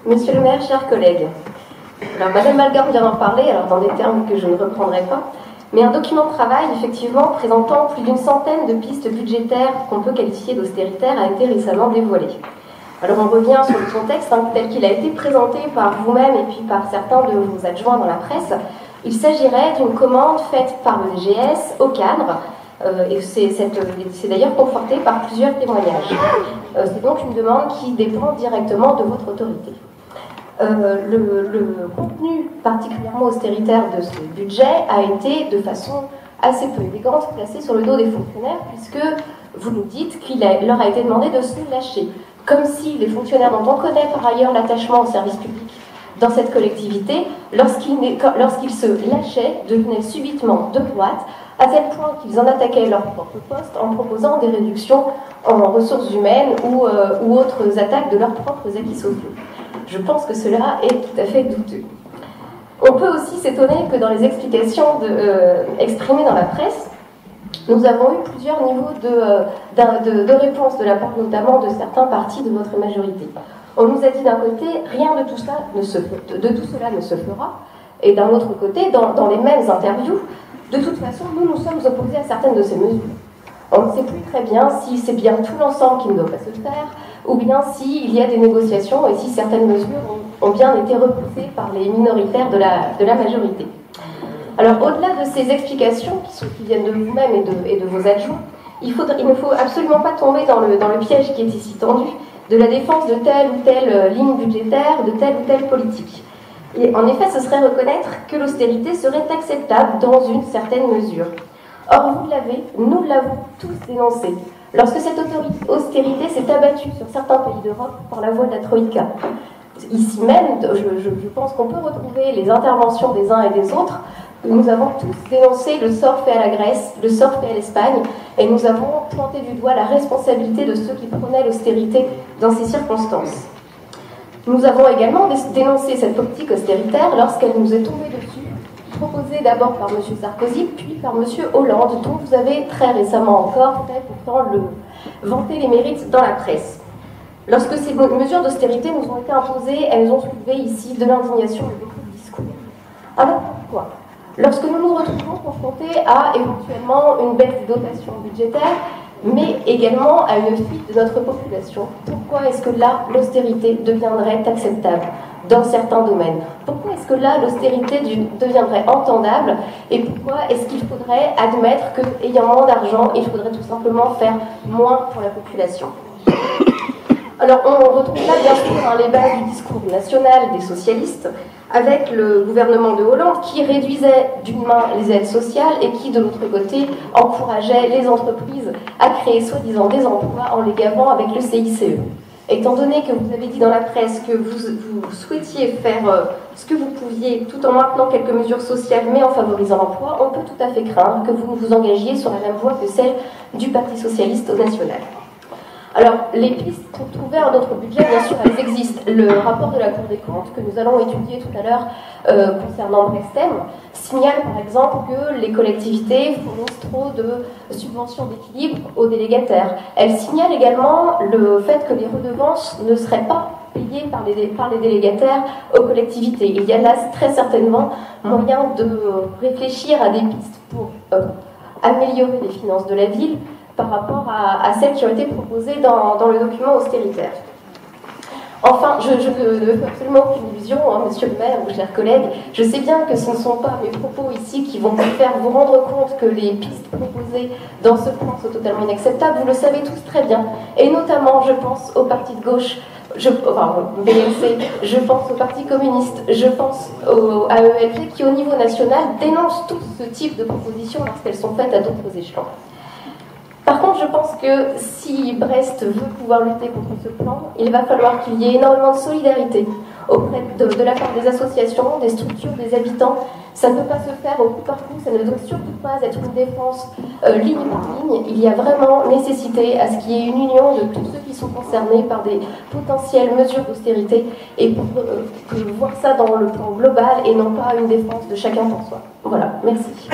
Monsieur le maire, chers collègues, alors Madame Malgarde vient d'en parler, alors dans des termes que je ne reprendrai pas, mais un document de travail, effectivement, présentant plus d'une centaine de pistes budgétaires qu'on peut qualifier d'austéritaires a été récemment dévoilé. Alors on revient sur le contexte tel qu'il a été présenté par vous-même et puis par certains de vos adjoints dans la presse. Il s'agirait d'une commande faite par le DGS au cadre, et c'est d'ailleurs conforté par plusieurs témoignages. C'est donc une demande qui dépend directement de votre autorité. Le contenu particulièrement austéritaire de ce budget a été, de façon assez peu élégante, placé sur le dos des fonctionnaires, puisque vous nous dites qu'il leur a été demandé de se lâcher, comme si les fonctionnaires dont on connaît par ailleurs l'attachement au service public dans cette collectivité, lorsqu'ils se lâchaient, devenaient subitement de droite, à tel point qu'ils en attaquaient leur propre poste en proposant des réductions en ressources humaines ou autres attaques de leurs propres acquis sociaux. Je pense que cela est tout à fait douteux. On peut aussi s'étonner que dans les explications exprimées dans la presse, nous avons eu plusieurs niveaux de réponse de la part notamment de certains partis de votre majorité. On nous a dit d'un côté, rien de tout cela ne se fera, et d'un autre côté, dans les mêmes interviews, de toute façon, nous sommes opposés à certaines de ces mesures. On ne sait plus très bien si c'est bien tout l'ensemble qui ne doit pas se faire, ou bien s'il y a des négociations et si certaines mesures ont bien été repoussées par les minoritaires de la majorité. Alors, au-delà de ces explications qui viennent de vous-même et de vos adjoints, il ne faut absolument pas tomber dans le piège qui est ici tendu de la défense de telle ou telle ligne budgétaire, de telle ou telle politique. Et en effet, ce serait reconnaître que l'austérité serait acceptable dans une certaine mesure. Or, vous l'avez, nous l'avons tous dénoncé. Lorsque cette austérité s'est abattue sur certains pays d'Europe par la voie de la Troïka. Ici même, je pense qu'on peut retrouver les interventions des uns et des autres. Nous avons tous dénoncé le sort fait à la Grèce, le sort fait à l'Espagne, et nous avons pointé du doigt la responsabilité de ceux qui prenaient l'austérité dans ces circonstances. Nous avons également dénoncé cette politique austéritaire lorsqu'elle nous est tombée dessus, proposée d'abord par M. Sarkozy, puis par M. Hollande, dont vous avez très récemment encore fait pourtant vanter les mérites dans la presse. Lorsque ces mesures d'austérité nous ont été imposées, elles ont soulevé ici de l'indignation et beaucoup de discours. Alors pourquoi ? Lorsque nous nous retrouvons confrontés à éventuellement une baisse des dotations budgétaires, mais également à une fuite de notre population, pourquoi est-ce que là, l'austérité deviendrait acceptable dans certains domaines? Pourquoi est-ce que là, l'austérité deviendrait entendable? Et pourquoi est-ce qu'il faudrait admettre qu'ayant moins d'argent, il faudrait tout simplement faire moins pour la population? Alors, on retrouve là, bien sûr, les bases du discours national des socialistes, avec le gouvernement de Hollande qui réduisait d'une main les aides sociales et qui, de l'autre côté, encourageait les entreprises à créer soi-disant des emplois en les gavant avec le CICE. Étant donné que vous avez dit dans la presse que vous souhaitiez faire ce que vous pouviez tout en maintenant quelques mesures sociales mais en favorisant l'emploi, on peut tout à fait craindre que vous vous engagiez sur la même voie que celle du Parti socialiste national. Alors, les pistes pour trouver un autre budget, bien sûr, elles existent. Le rapport de la Cour des comptes, que nous allons étudier tout à l'heure concernant Brestem, signale par exemple que les collectivités fournissent trop de subventions d'équilibre aux délégataires. Elle signale également le fait que les redevances ne seraient pas payées par les délégataires aux collectivités. Il y a là très certainement moyen de réfléchir à des pistes pour améliorer les finances de la ville, par rapport à celles qui ont été proposées dans le document austéritaire. Enfin, je ne fais absolument aucune illusion, monsieur le maire, chers collègues. Je sais bien que ce ne sont pas mes propos ici qui vont vous faire vous rendre compte que les pistes proposées dans ce plan sont totalement inacceptables. Vous le savez tous très bien. Et notamment, je pense au parti de gauche, BNC, je pense au Parti communiste, je pense à ELV qui, au niveau national, dénoncent tout ce type de propositions lorsqu'elles sont faites à d'autres échelons. Par contre, je pense que si Brest veut pouvoir lutter contre ce plan, il va falloir qu'il y ait énormément de solidarité auprès de la part des associations, des structures, des habitants. Ça ne peut pas se faire au coup par coup, ça ne doit surtout pas être une défense ligne par ligne. Il y a vraiment nécessité à ce qu'il y ait une union de tous ceux qui sont concernés par des potentielles mesures d'austérité et pour voir ça dans le plan global et non pas une défense de chacun pour soi. Voilà, merci.